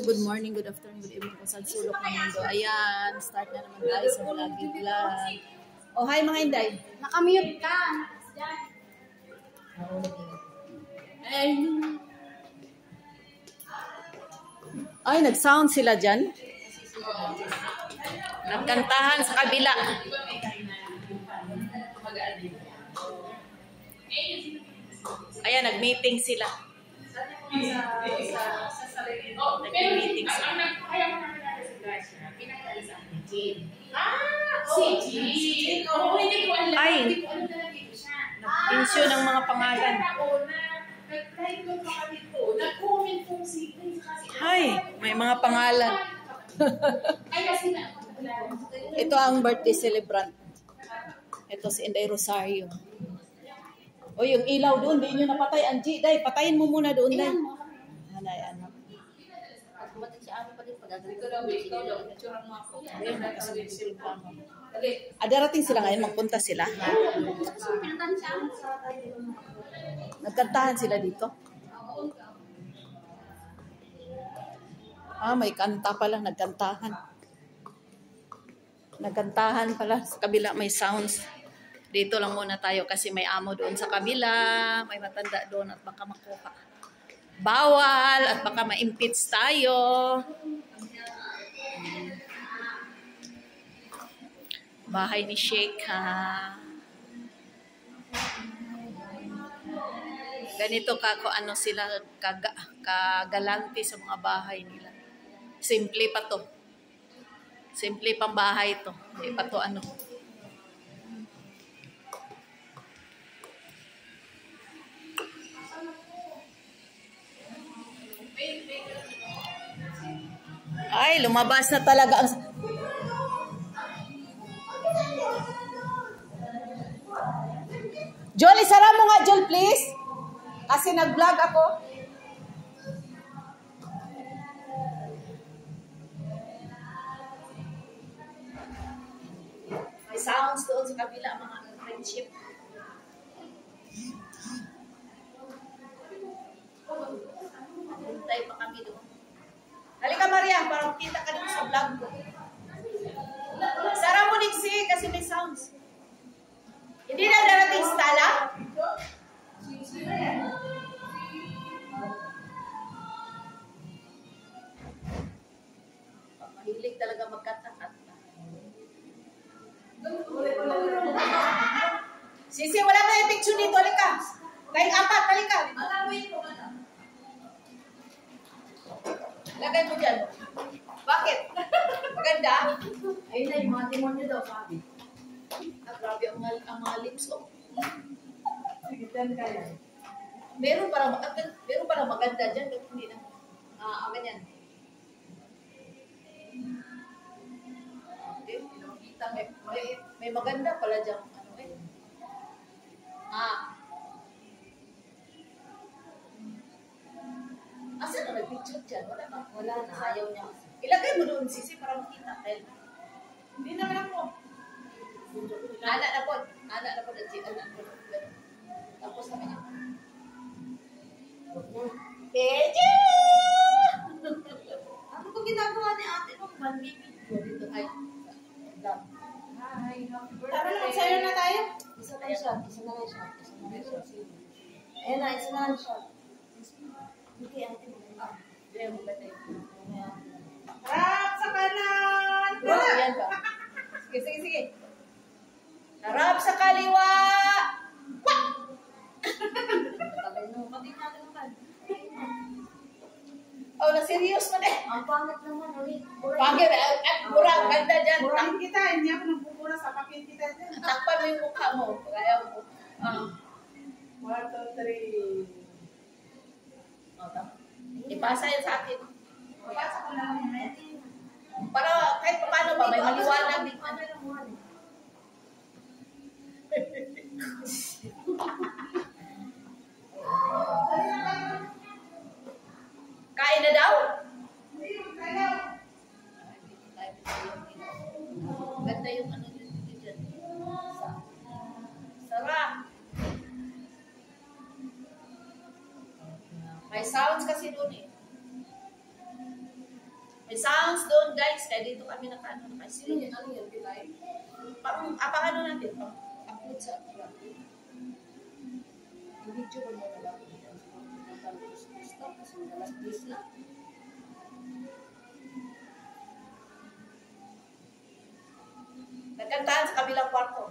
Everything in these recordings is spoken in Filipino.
Good morning, good afternoon, good evening kung saan sulok ng mundo. Ayan, start na naman tayo sa vlog. Oh, hi mga Inday. Nakamute ka. Ay, nag-sound sila dyan. Nagkantahan sa kabila. Ayan, nag-meeting sila. Nag-meeting sila. Ay, nag-insyo ng mga pangalan. Ay, may mga pangalan. Ito ang birthday celebrant. Ito si Inday Rosario. O yung ilaw doon, di nyo napatay. Angie, Day, patayin mo muna doon, Day. Anay, ano. Darating sila ngayon, magpunta sila. Nagkantahan sila dito. May kanta pala, nagkantahan. Nagkantahan pala, sa kabila may sounds. Dito lang muna tayo kasi may amo doon sa kabila, may matanda doon at baka makuha. Bawal at baka ma-impeach tayo. Bahay ni Sheikh, ha. Ganito ka kung ano sila kagalante sa mga bahay nila. Simple pa to. Simple pang bahay to. Hindi pa to ano. Ay, lumabas na talaga ang... Jol, isara mo nga, Jol, please. Kasi nag-vlog ako. May sounds doon sa kabila, mga friendship. Hintay pa kami doon. Halika, Maria, para makita ka dito sa vlog ko. Sara mo, Nixie, kasi may sounds. Hindi na darating Stala? Mahilig talaga magkanta-kanta. Sisi, wala na yung picture dito. Halika. Kahit apat, halika. Lagay mo dyan. Bakit? Maganda? Ayun na yung mga demonyo daw, sabi. Grabe ang mga lips ko. Sigitan kaya. Meron para maganda dyan. Pero hindi na. Ganyan. Okay, pinakita. May maganda pala dyan. Ano eh. Asa na nag-picture dyan? Wala na. Wala na, ayaw niya. Ilagay mo doon, Sisi, para makita. Hindi naman ako. Anak na po. Anak na po. Tapos naman yun. Beje! Ano ko ginagawa ni ate nung bandibig ko dito? Ay, Hi, happy birthday. tara na, magsayo na tayo. Isa na siya. Ayan na, isa na siya. Hindi, ate mo. Harap sa kanan! Yan ba? Sige. Harap sa kaliwa! Wah! Oh, na-serious mo eh. Ang pangit naman ulit. Pangit, mura, ganda dyan. Murahin kita, hindi ako nagpupura sa pakin kita dyan. Takpan mo yung mukha mo. Kaya mo. 1, 2, 3. Ipasa yan sa akin. Pasa ko lang yun. Para kahit paano ba, may maliwanag. Kain na daw? Ganda yung ano dyan. Sarap. May sounds kasi doon eh. May sounds doon, guys. Kaya dito kami Sino yan? Ano yan? Pilay? Apang ano natin? Upload sa vlog. Yung video ko na lang. Stop kasi madalas busy. Nagkantaan sa kabilang kwarto.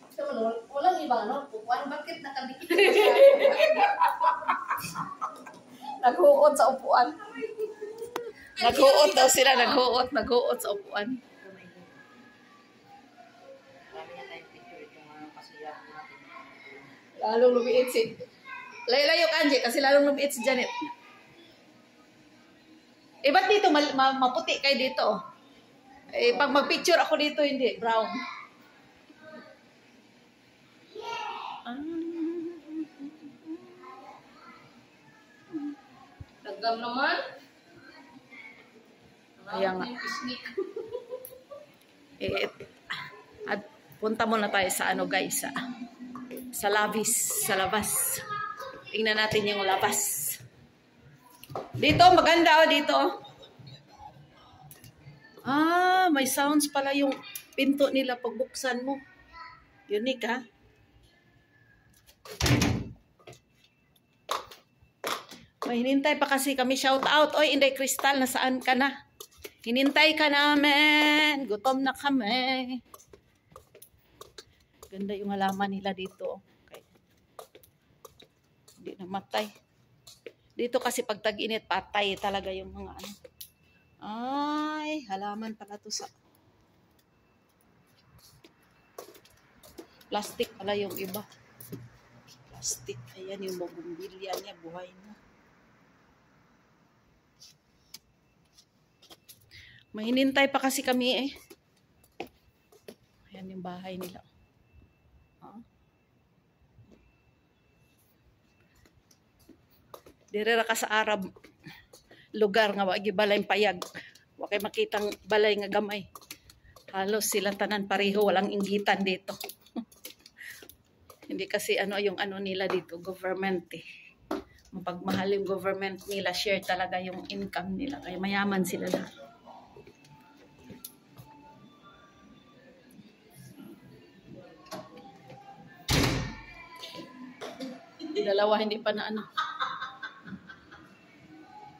Gusto mo, walang ibang ano, kukuhan, bakit nakadikit siya? Naghuot sa upuan. Naghuot daw sila, naghuot sa upuan. Lalong lumiit si... Layo-layo ka, Angie, kasi lalong lumiit si Janet. Eh, ba't dito maputi kayo dito? Eh, pag mag-picture ako dito, hindi. Brown. Dagam naman. Kaya nga. Eh, at punta muna tayo sa ano, guys, sa labas. Tingnan natin yung labas. Dito, maganda dito. May sounds pala yung pinto nila pagbuksan mo. Unique, ha? May hinintay pa kasi kami. Shout out. Oy, Inday Crystal, nasaan ka na? Hinintay ka namin. Gutom na kami. Ganda yung halaman nila dito. Okay. Hindi namatay. Dito kasi pag tag-init, patay talaga yung mga ano. Ay, halaman pala to sa... Plastic pala yung iba. Plastic. Ayan yung bumbilya niya. Buhay na. Mahinintay pa kasi kami eh. Ayan yung bahay nila. Direra ka sa Arab lugar nga wagi balay payag. Wa kay makitang balay nga gamay. Halos silang tanan pareho, walang inggitan dito. Hindi kasi ano yung ano nila dito, government eh. Mapagmahal yung government nila, share talaga yung income nila. Kaya mayaman sila na. Dalawa hindi pa na ano.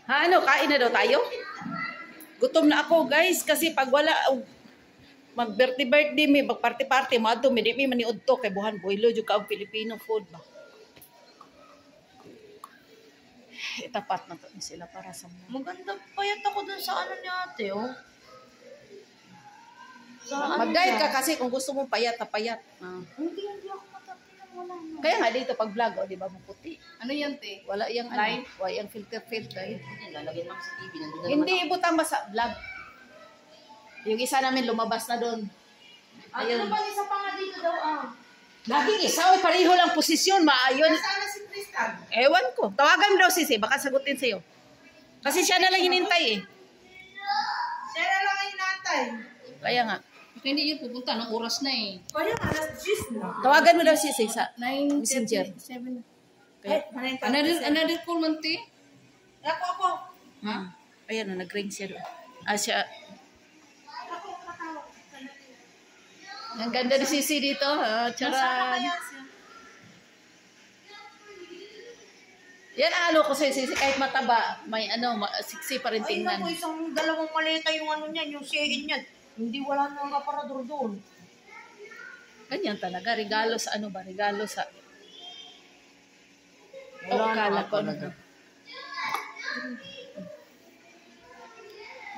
Ha, ano, kain na daw tayo? Gutom na ako, guys, kasi pag wala, mag-birthday, may mag-party-party, madto, may di may maniud to, kay buhan, boilo, yung kaong Filipino food ba? Itapat na to sila para sa mga. Maganda payat ako dun sa ano ni ate, oh. Sa Mag-diet ka kasi kung gusto mo payat na payat. Hindi ako matapin wala na. Kaya nga dito pag vlog, o, di ba, maputi. Ano yan, te? Wala yung ano, wala yung filter. Lalagyan lang sa TV. Hindi ibutang ba sa vlog? Yung isa namin lumabas na doon. Ayun. Ano ba isa pa nga dito daw, Laging isa, o pareho lang posisyon, maayon. Nasaan na si Crystal? Ewan ko. Tawagan mo daw si baka sagutin sa'yo. Kasi siya na lang hinintay eh. Siya na lang ang inantay. Kaya nga. Hindi yun pupunta, anong oras na eh. Kaya nga, alas 10 na. Tawagan mo daw si sa 9:37. Messenger. Kaya, Another call man, te? Ako. Ha? Ayan o, nag-ring siya doon. Siya. Ang ganda ni Sisi dito. Charan. Yan ano ko sa Sisi, kahit mataba, may ano, siksi pa rin Ay, tingnan. naku, isang dalawang maleta yung ano niyan, yung sihin niyan. Hindi wala nang aparador doon. Ganyan talaga. Regalo sa ano ba? Regalo sa... Wala kala na ko talaga.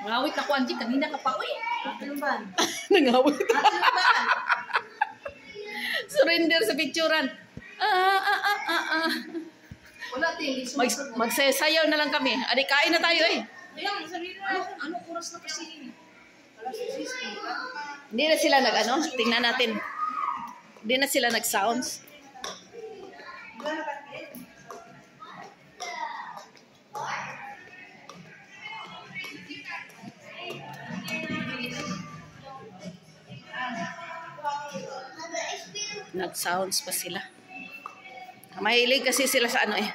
Ngawit ako, Angie. Kanina ka pa, uy. Ano ba? Nangawit. Ano ba? Surrender sa picturean. Wala, te. Hindi sumasagot. Magsayaw na lang kami. Adi, kain na tayo eh. Ayan, sabihin mo. Anong oras na kasi? Hindi na sila nag-ano. Tingnan natin. Hindi na sila nag-sounds. Nag-sounds pa sila. Mahilig kasi sila sa ano eh.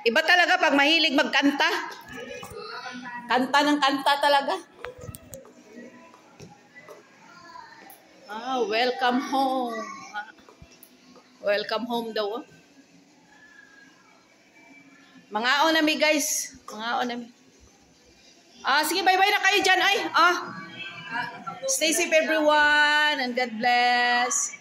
Iba talaga pag mahilig magkanta. Kanta ng kanta talaga. Welcome home. Welcome home daw. Mangaon na mi guys. Mangaon na mi. Sige, bye-bye na kayo dyan. Stay safe everyone and God bless.